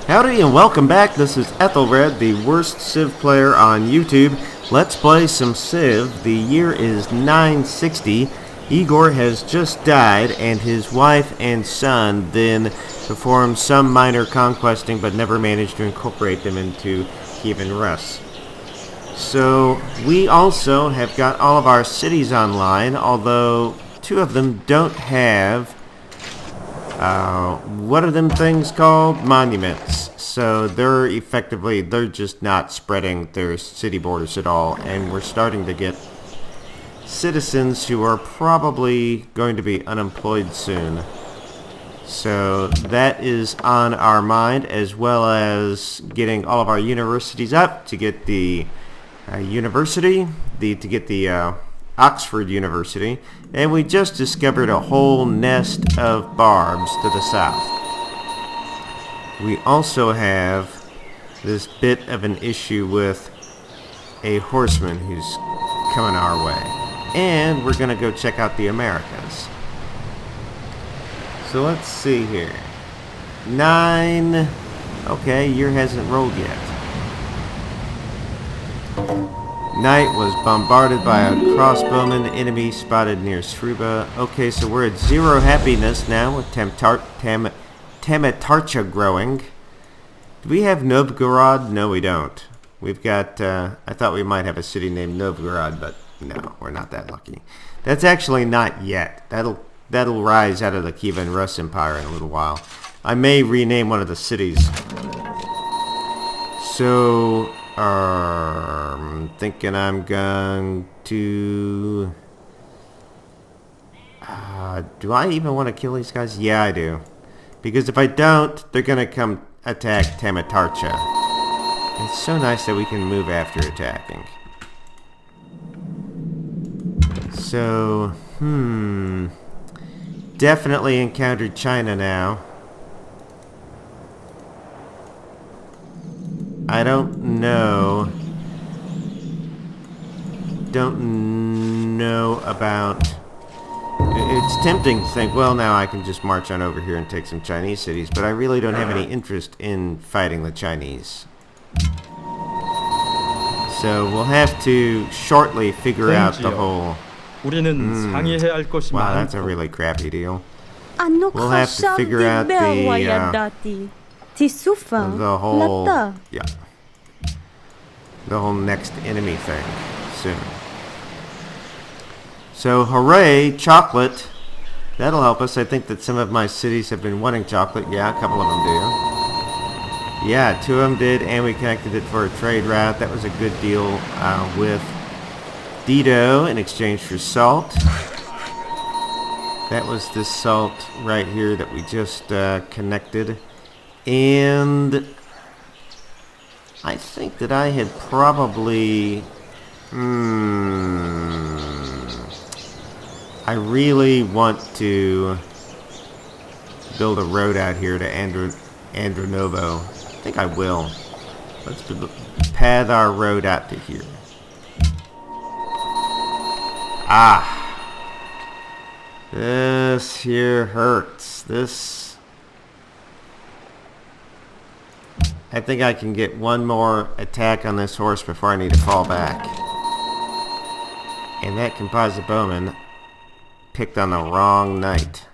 Howdy and welcome back. This is Ethelred, the worst Civ player on YouTube. Let's play some Civ. The year is 960. Igor has just died, and his wife and son then performed some minor conquesting but never managed to incorporate them into Kievan Rus. So we also have got all of our cities online, although two of them don't have what are them things called? Monuments. So they're just not spreading their city borders at all, and we're starting to get citizens who are probably going to be unemployed soon. So that is on our mind, as well as getting all of our universities up to get the Oxford University, and we just discovered a whole nest of barbs to the south. We also have this bit of an issue with a horseman who's coming our way, and we're gonna go check out the Americas. So let's see here. 9. Okay, year hasn't rolled yet. Night was bombarded by a crossbowman. Enemy spotted near Sruba. Okay, so we're at 0 happiness now with Tamatarcha growing. Do we have Novgorod? No, we don't. We've got, I thought we might have a city named Novgorod, but no, we're not that lucky. That's actually not yet. That'll rise out of the Kievan Rus Empire in a little while. I may rename one of the cities. So, I'm thinking I'm going to... do I even want to kill these guys? Yeah, I do. Because if I don't, they're going to come attack Tamatarcha. It's so nice that we can move after attacking. So, definitely encountered China now. I don't know about... It's tempting to think, well, now I can just march on over here and take some Chinese cities, but I really don't have any interest in fighting the Chinese. So we'll have to shortly figure out the whole... Wow, that's a really crappy deal. We'll have to figure out the whole next enemy thing soon. So hooray, chocolate. That'll help us. I think that some of my cities have been wanting chocolate. Yeah, a couple of them do. Yeah, 2 of them did, and we connected it for a trade route. That was a good deal with Dido in exchange for salt. That was this salt right here that we just connected. And I think that I had probably... I really want to build a road out here to Andronovo. I think I will. Let's path our road out to here. This here hurts. I think I can get one more attack on this horse before I need to fall back. And that composite bowman picked on the wrong knight.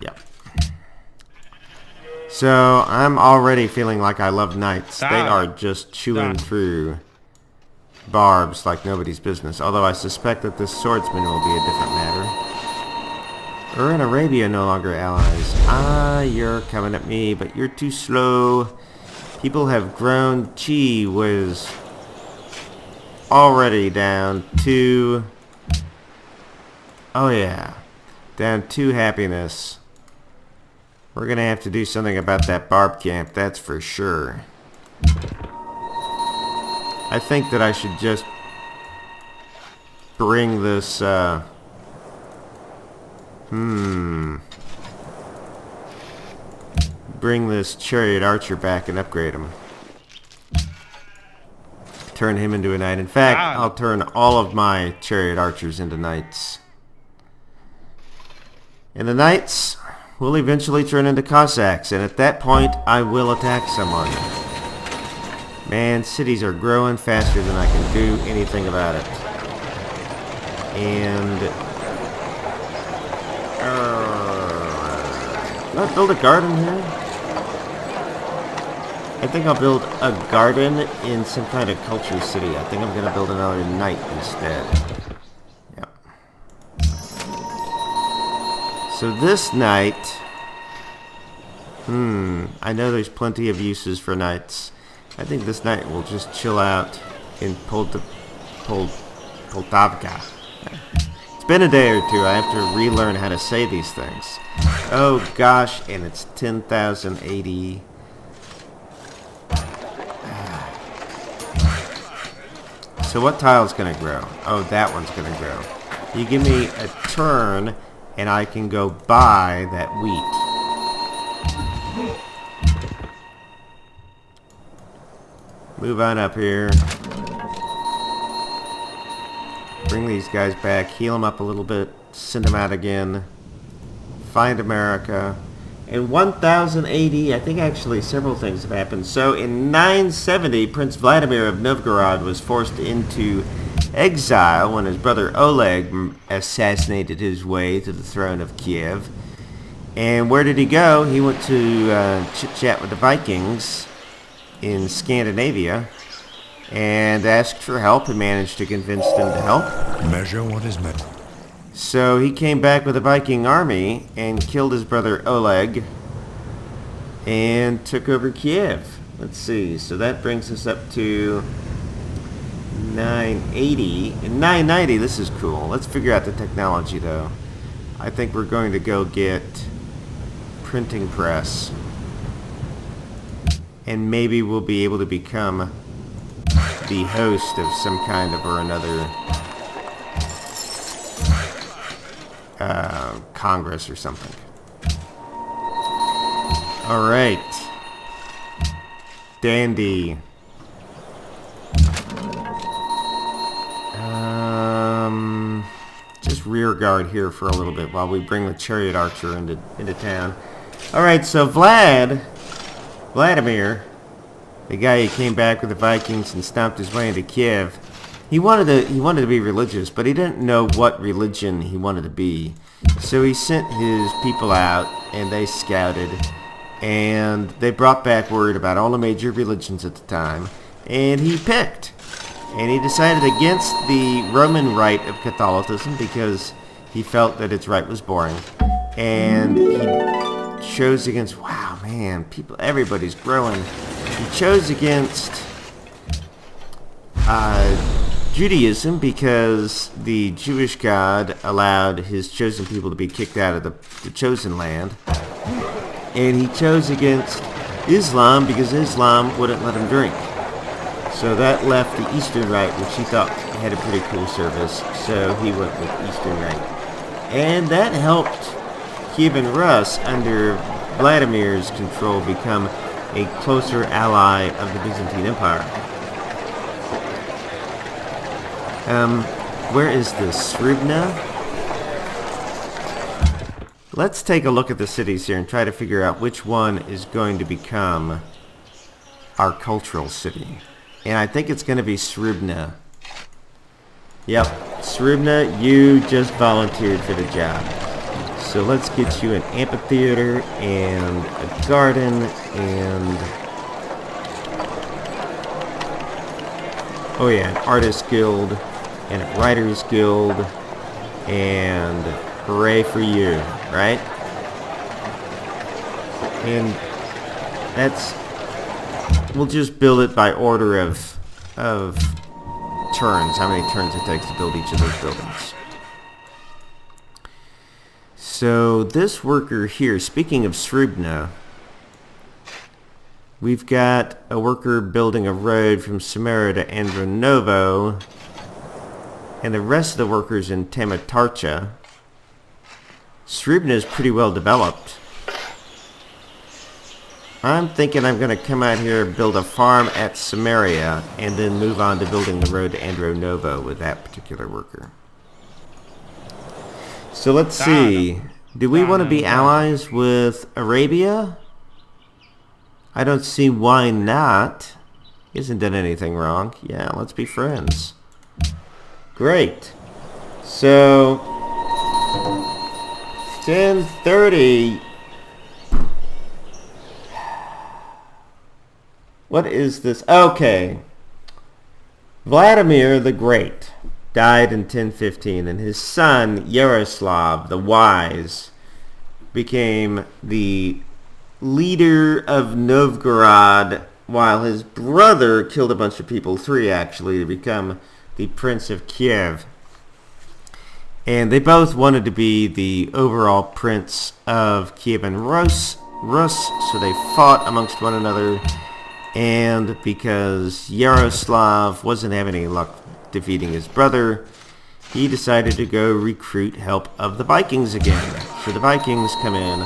Yep. So I'm already feeling like I love knights. They are just chewing through barbs like nobody's business. Although I suspect that this swordsman will be a different matter. Ur and Arabia no longer allies. You're coming at me, but you're too slow. People have grown. Chi was already down to... Oh yeah, down 2 happiness. We're gonna have to do something about that barb camp, that's for sure. I think that I should just bring this, bring this chariot archer back and upgrade him. Turn him into a knight. In fact, I'll turn all of my chariot archers into knights. And the knights, will eventually turn into Cossacks, and at that point, I will attack someone. Man, cities are growing faster than I can do anything about it. And... can I build a garden here? I think I'll build a garden in some kind of culture city. I think I'm going to build another knight instead. Yep. So this knight... I know there's plenty of uses for knights. I think this knight will just chill out in Poltavka. It's been a day or two. I have to relearn how to say these things. Oh gosh, and it's 10,080. So what tile's gonna grow? Oh, that one's gonna grow. You give me a turn, and I can go buy that wheat. Move on up here. Bring these guys back, heal them up a little bit, send them out again. Find America. In 1080, I think actually several things have happened. So in 970, Prince Vladimir of Novgorod was forced into exile when his brother Oleg assassinated his way to the throne of Kiev. And where did he go? He went to chit-chat with the Vikings in Scandinavia and asked for help and managed to convince them to help. Measure what is meant. So he came back with a Viking army and killed his brother Oleg and took over Kiev. Let's see, so that brings us up to 980. In 990, this is cool. Let's figure out the technology though. I think we're going to go get printing press. And maybe we'll be able to become the host of some kind of or another Congress or something. Alright. Dandy. Just rear guard here for a little bit while we bring the chariot archer into town. Alright, so Vladimir, the guy who came back with the Vikings and stomped his way into Kiev, he wanted to be religious, but he didn't know what religion he wanted to be. So he sent his people out, and they scouted, and they brought back word about all the major religions at the time, and he picked. And he decided against the Roman rite of Catholicism because he felt that its rite was boring. And he chose against, wow, man, everybody's growing. He chose against Judaism because the Jewish God allowed his chosen people to be kicked out of the chosen land. And he chose against Islam because Islam wouldn't let him drink. So that left the Eastern Rite, which he thought had a pretty cool service, so he went with Eastern Rite. And that helped Kievan Rus, under Vladimir's control, become a closer ally of the Byzantine Empire. Where is this? Srubna? Let's take a look at the cities here and try to figure out which one is going to become our cultural city. And I think it's going to be Srubna. Yep, Srubna, you just volunteered for the job. So let's get you an amphitheater and a garden and... oh yeah, an artist guild and a writers guild. And hooray for you, right? And that's... we'll just build it by order of turns, how many turns it takes to build each of those buildings. So this worker here, speaking of Srubna, we've got a worker building a road from Samara to Andronovo, and the rest of the workers in Tamatarcha. Srubna is pretty well developed. I'm thinking I'm going to come out here, build a farm at Samaria, and then move on to building the road to Andronovo with that particular worker. So let's see. Do we want to be allies with Arabia? I don't see why not. He hasn't done anything wrong. Yeah, let's be friends. Great. So 1030. What is this? Okay. Vladimir the Great died in 1015, and his son Yaroslav the Wise became the leader of Novgorod, while his brother killed a bunch of people, 3 actually, to become the Prince of Kiev. And they both wanted to be the overall Prince of Kievan Rus, so they fought amongst one another. And because Yaroslav wasn't having any luck defeating his brother, he decided to go recruit help of the Vikings again. So the Vikings come in,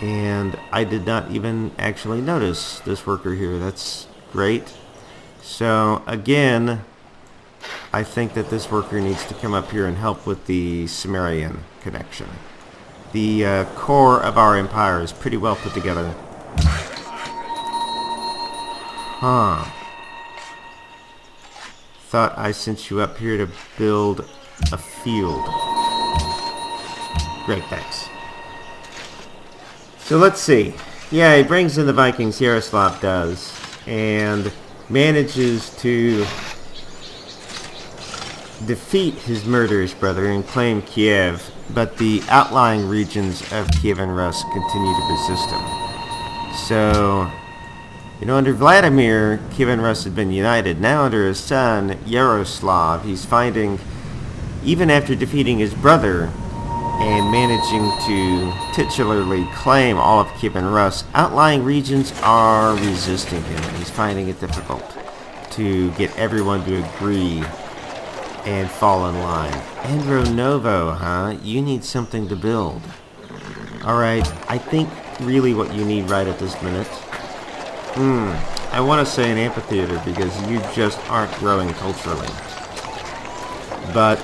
and I did not even actually notice this worker here. That's great. So again, I think that this worker needs to come up here and help with the Sumerian connection. The core of our empire is pretty well put together. Huh. Thought I sent you up here to build a field. Great, thanks. So let's see. Yeah, he brings in the Vikings, Yaroslav does, and manages to defeat his murderous brother and claim Kiev, but the outlying regions of Kievan Rus continue to resist him. So, you know, under Vladimir, Kievan Rus had been united. Now under his son, Yaroslav, he's finding, even after defeating his brother and managing to titularly claim all of Kievan Rus, outlying regions are resisting him. He's finding it difficult to get everyone to agree and fall in line. Andronovo, huh? You need something to build. Alright, I think really what you need right at this minute, I want to say an amphitheater because you just aren't growing culturally. But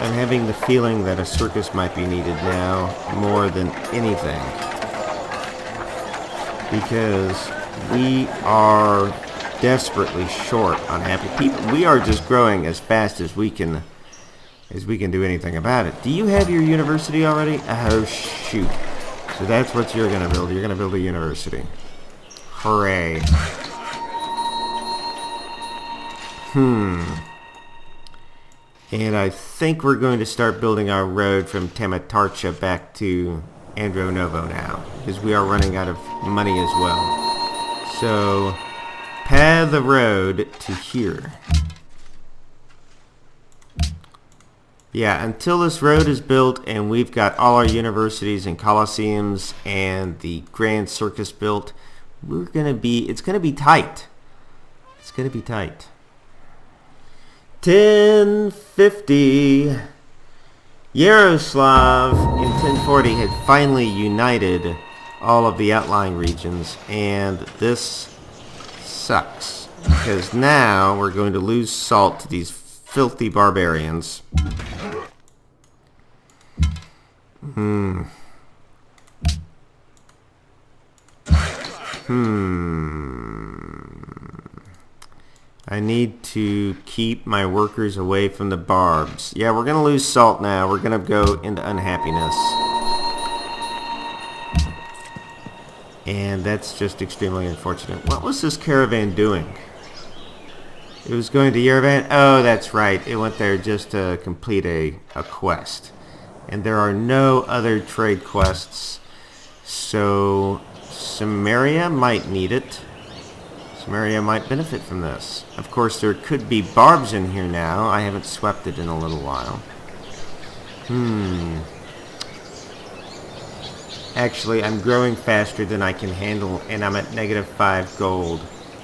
I'm having the feeling that a circus might be needed now more than anything. Because we are desperately short on happy people. We are just growing as fast as we can do anything about it. Do you have your university already? Oh shoot. So that's what you're gonna build. You're gonna build a university. Hooray. And I think we're going to start building our road from Tamatarcha back to Andronovo now, because we are running out of money as well. So, pad the road to here. Yeah, until this road is built and we've got all our universities and coliseums and the Grand Circus built, it's gonna be tight. It's gonna be tight. 1050. Yaroslav in 1040 had finally united all of the outlying regions, and this sucks because now we're going to lose salt to these filthy barbarians. I need to keep my workers away from the barbs. Yeah, we're going to lose salt now. We're going to go into unhappiness. And that's just extremely unfortunate. What was this caravan doing? It was going to Yerevan? Oh, that's right. It went there just to complete a quest. And there are no other trade quests. So Samaria might need it. Samaria might benefit from this. Of course, there could be barbs in here now. I haven't swept it in a little while. Actually, I'm growing faster than I can handle, and I'm at -5 gold.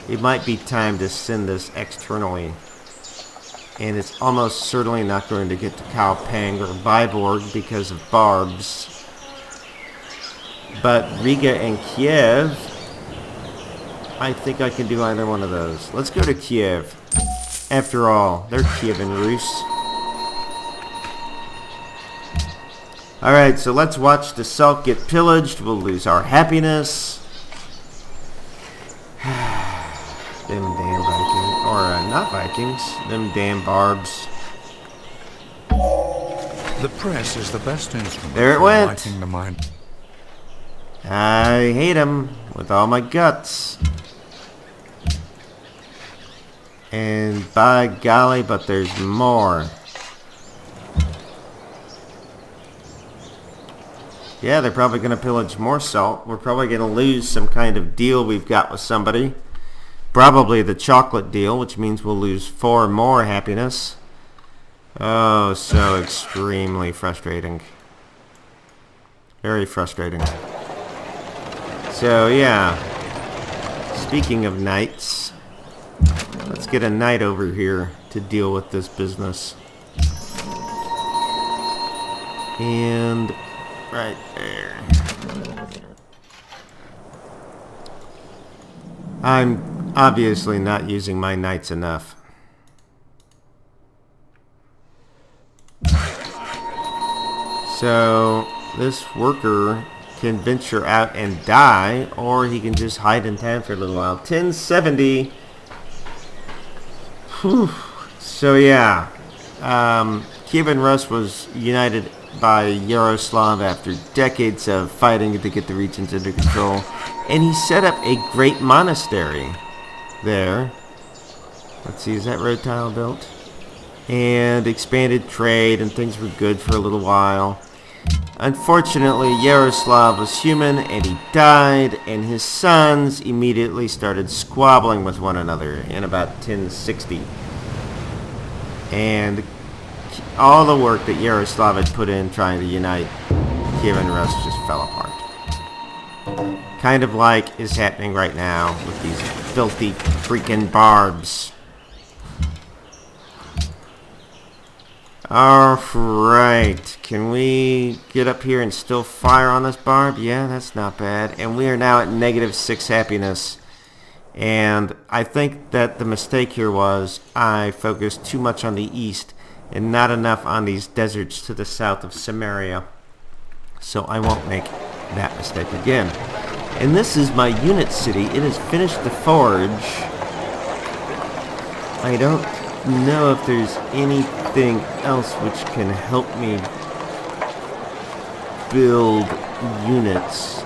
It might be time to send this externally. And it's almost certainly not going to get to Kalpang or Vyborg because of barbs. But Riga and Kiev, I think I can do either one of those. Let's go to Kiev. After all, they're Kievan Rus. Alright, so let's watch the Salt get pillaged. We'll lose our happiness. Them damn Vikings. Or, not Vikings. Them damn barbs. The press is the best instrument there it for went. enlightening the mind. I hate him with all my guts. And by golly, but there's more. Yeah, they're probably going to pillage more salt. We're probably going to lose some kind of deal we've got with somebody. Probably the chocolate deal, which means we'll lose 4 more happiness. Oh, so extremely frustrating. Very frustrating. So, yeah. Speaking of knights, let's get a knight over here to deal with this business. And right there. I'm obviously not using my knights enough. So this worker can venture out and die, or he can just hide in town for a little while. 1070. Whew. So yeah, Kievan Rus was united by Yaroslav after decades of fighting to get the regions under control, and he set up a great monastery there. Let's see, is that road tile built? And expanded trade, and things were good for a little while. Unfortunately, Yaroslav was human, and he died, and his sons immediately started squabbling with one another in about 1060. And all the work that Yaroslav had put in trying to unite Kievan Rus just fell apart. Kind of like is happening right now with these filthy freaking barbs. Alright, can we get up here and still fire on this barb? Yeah, that's not bad. And we are now at -6 happiness. And I think that the mistake here was I focused too much on the east and not enough on these deserts to the south of Samaria. So I won't make that mistake again. And this is my unit city. It has finished the forge. I don't know if there's anything else which can help me build units,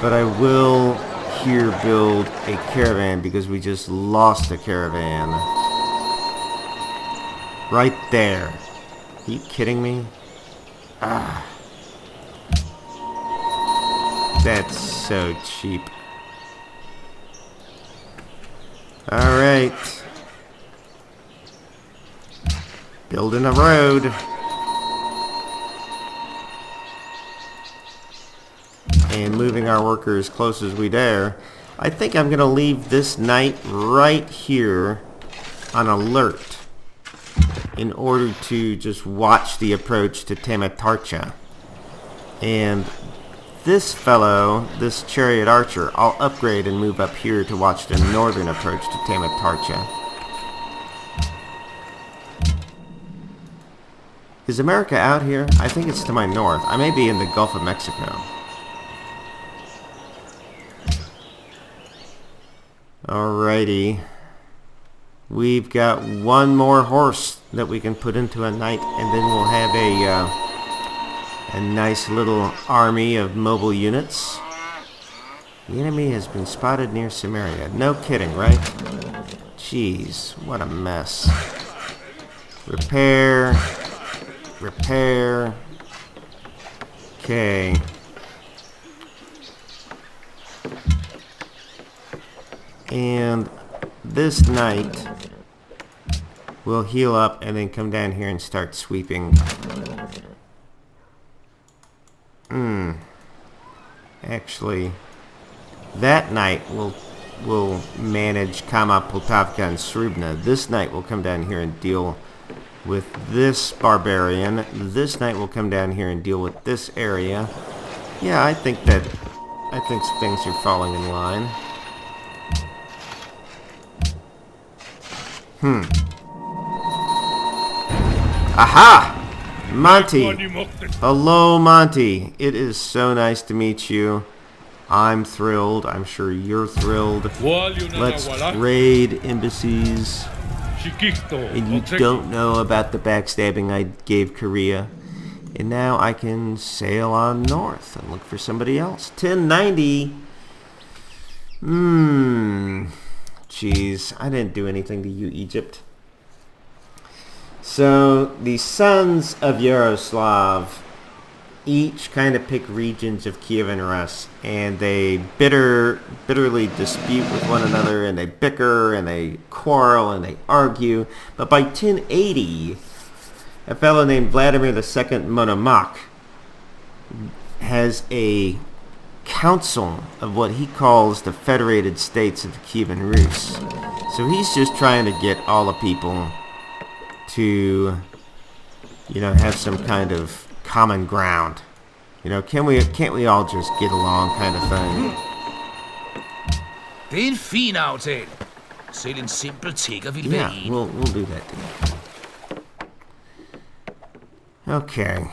but I will here build a caravan because we just lost a caravan right there. Are you kidding me? That's so cheap. Alright. Building a road. And moving our workers as close as we dare. I think I'm going to leave this knight right here on alert in order to just watch the approach to Tamatarcha. And this fellow, this chariot archer, I'll upgrade and move up here to watch the northern approach to Tamatarcha. Is America out here? I think it's to my north. I may be in the Gulf of Mexico. Alrighty. We've got one more horse that we can put into a knight, and then we'll have a nice little army of mobile units. The enemy has been spotted near Samaria. No kidding, right? Jeez, what a mess. Repair. Repair. Okay. And this knight will heal up and then come down here and start sweeping. Actually, that knight will manage Kama, Poltavka, and Srubna. This knight will come down here and deal with this barbarian. This knight will come down here and deal with this area. Yeah, I think things are falling in line. Aha! Monty. Hello, Monty. It is so nice to meet you. I'm thrilled. I'm sure you're thrilled. Let's trade embassies. And you don't know about the backstabbing I gave Korea. And now I can sail on north and look for somebody else. 1090. Jeez, I didn't do anything to you, Egypt. So the sons of Yaroslav each kind of pick regions of Kievan Rus, and they bitterly dispute with one another, and they bicker, and they quarrel, and they argue. But by 1080, a fellow named Vladimir II Monomakh has a council of what he calls the Federated States of the Kievan Rus. So he's just trying to get all the people to, have some kind of common ground. Can't we all just get along, kind of thing? Det er en fin aftale. Selv en simpel tigger vil være enig. We'll do that deal. Okay.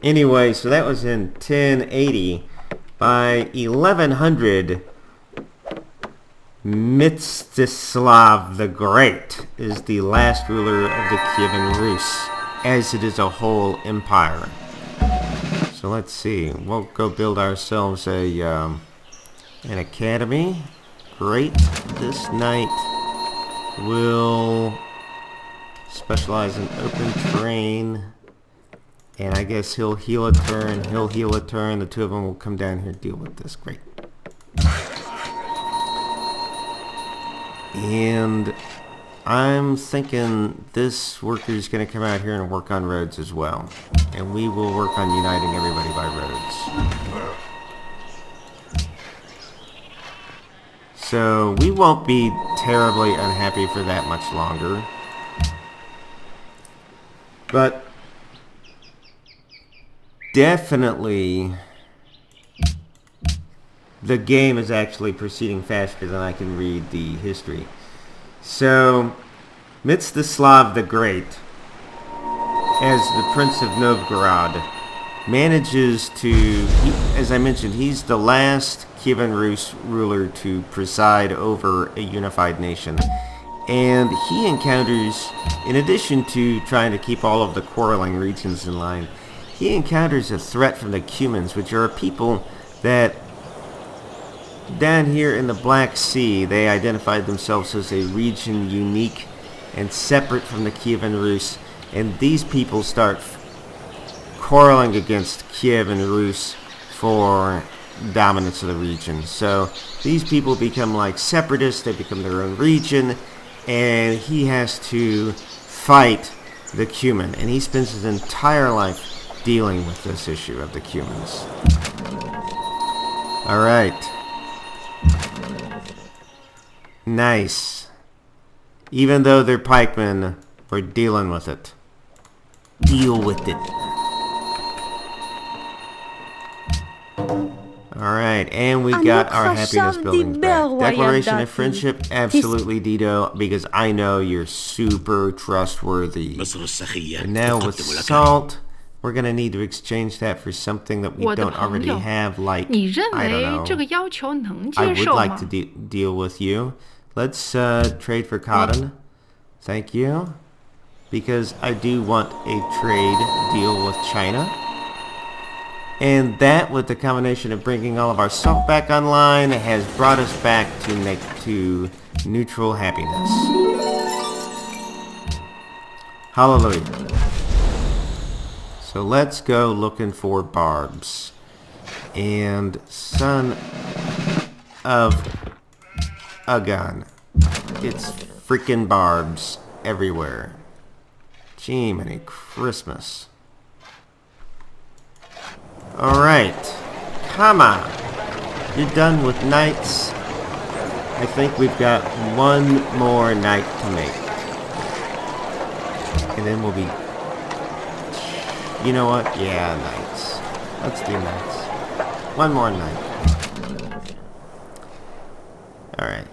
Anyway, so that was in 1080. By 1100, Mstislav the Great is the last ruler of the Kievan Rus, as it is a whole empire. So let's see. We'll go build ourselves an academy. Great. This knight will specialize in open terrain. And I guess he'll heal a turn, the two of them will come down here and deal with this. Great. And I'm thinking this worker is going to come out here and work on roads as well. And we will work on uniting everybody by roads. So we won't be terribly unhappy for that much longer. But definitely, the game is actually proceeding faster than I can read the history. So, Mstislav the Great, as the Prince of Novgorod, manages to, as I mentioned, he's the last Kievan Rus ruler to preside over a unified nation. And he encounters, in addition to trying to keep all of the quarreling regions in line, he encounters a threat from the Cumans, which are a people that, down here in the Black Sea, they identified themselves as a region unique and separate from the Kievan Rus. And these people start quarreling against Kievan Rus for dominance of the region. So these people become like separatists, they become their own region, and he has to fight the Cuman. And he spends his entire life dealing with this issue of the Cumans. Alright. Nice. Even though they're pikemen, we're dealing with it. Deal with it. Alright, and we got our happiness buildings back. Declaration of friendship, absolutely, Dido, because I know you're super trustworthy. And now with salt, we're going to need to exchange that for something that we don't already have, like, I don't know. I would like to deal with you. Let's trade for cotton. Thank you. Because I do want a trade deal with China. And that, with the combination of bringing all of our salt back online, has brought us back to neutral happiness. Hallelujah. So let's go looking for barbs. And son of a gun. It's freaking barbs everywhere. Gee, many Christmas. Alright. Come on. You're done with knights. I think we've got one more knight to make. And then we'll be... You know what? Yeah, knights. Let's do knights. One more knight. Alright.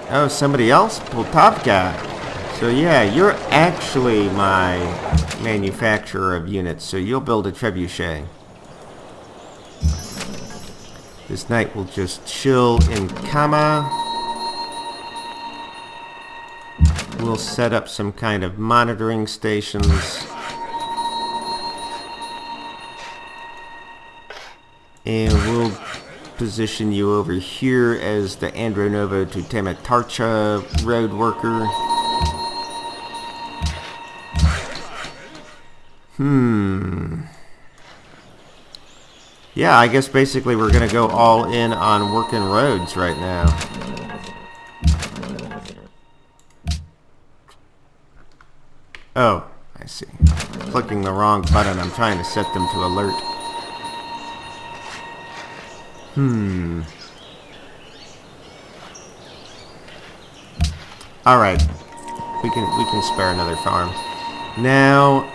Oh, somebody else? Poltavka. So yeah, you're actually my manufacturer of units, so you'll build a trebuchet. This knight will just chill in Kama. We'll set up some kind of monitoring stations. And we'll position you over here as the Andronovo to Tamatarcha road worker. Yeah, I guess basically we're going to go all in on working roads right now. Oh, I see. Clicking the wrong button. I'm trying to set them to alert. Alright. We can spare another farm. Now,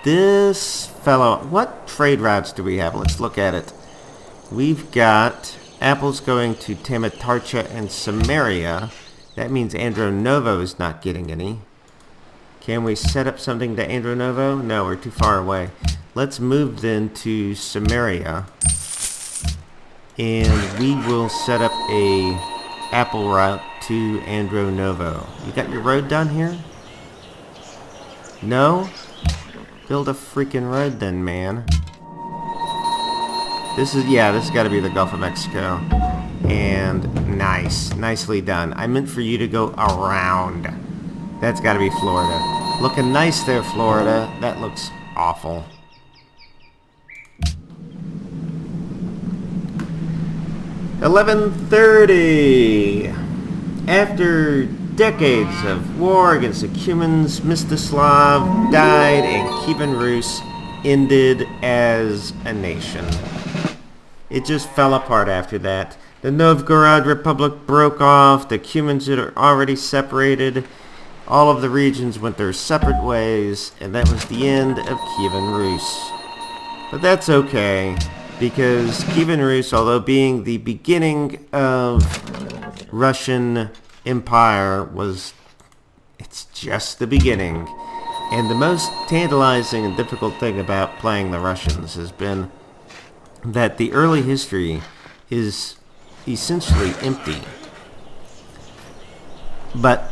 this fellow... What trade routes do we have? Let's look at it. We've got apples going to Tamatarcha and Samaria. That means Andronovo is not getting any. Can we set up something to Andronovo? No, we're too far away. Let's move then to Samaria. And we will set up a apple route to Andronovo. You got your road done here? No? Build a freaking road then, man. This has got to be the Gulf of Mexico. And nice. Nicely done. I meant for you to go around. That's got to be Florida. Looking nice there, Florida. That looks awful. $11:30. After decades of war against the Cumans, Mstislav died and Kievan Rus ended as a nation. It just fell apart after that. The Novgorod Republic broke off. The Cumans had already separated. All of the regions went their separate ways, and that was the end of Kievan Rus. But that's okay, because Kievan Rus, although being the beginning of Russian Empire, it's just the beginning. And the most tantalizing and difficult thing about playing the Russians has been that the early history is essentially empty. But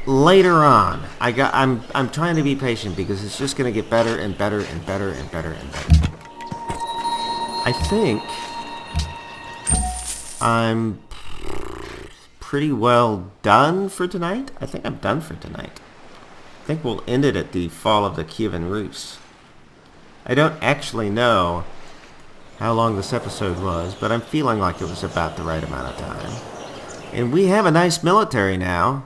later on, I'm trying to be patient because it's just going to get better and better and better and better and better. I think I'm pretty well done for tonight. I think I'm done for tonight. I think we'll end it at the fall of the Kievan Rus. I don't actually know how long this episode was, but I'm feeling like it was about the right amount of time. And we have a nice military now.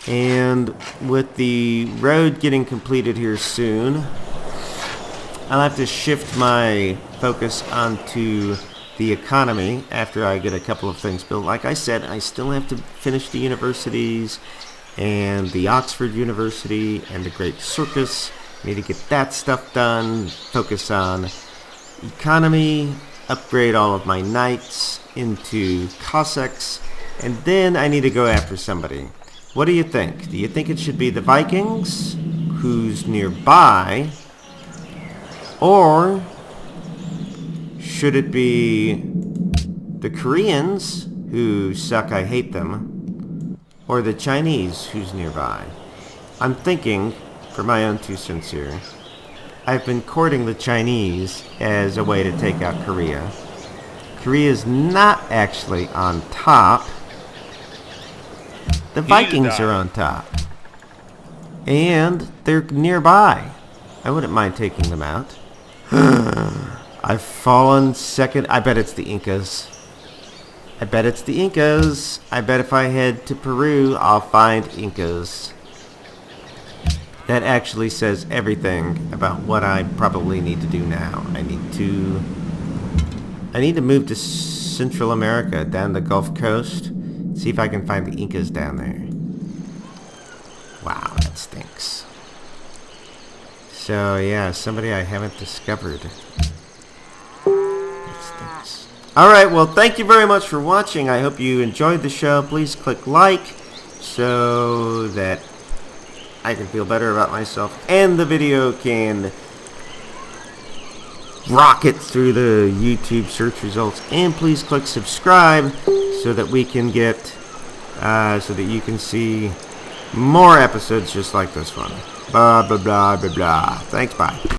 And with the road getting completed here soon, I'll have to shift my focus onto the economy after I get a couple of things built. Like I said, I still have to finish the universities and the Oxford University and the Great Circus. I need to get that stuff done, focus on economy, upgrade all of my knights into Cossacks, and then I need to go after somebody. What do you think? Do you think it should be the Vikings, who's nearby, or should it be the Koreans, who suck, I hate them, or the Chinese, who's nearby? I'm thinking, for my own 2 cents here, I've been courting the Chinese as a way to take out Korea. Korea's not actually on top. The Vikings are on top. And they're nearby. I wouldn't mind taking them out. I've fallen second. I bet it's the Incas. I bet it's the Incas. I bet if I head to Peru, I'll find Incas. That actually says everything about what I probably need to do now. I need to move to Central America, down the Gulf Coast. See if I can find the Incas down there. Wow, that stinks. So yeah, somebody I haven't discovered. That stinks. Alright, well thank you very much for watching. I hope you enjoyed the show. Please click like so that I can feel better about myself, and the video can rocket through the YouTube search results. And please click subscribe so that we can get, so that you can see more episodes just like this one. Blah, blah, blah, blah, blah. Thanks, bye.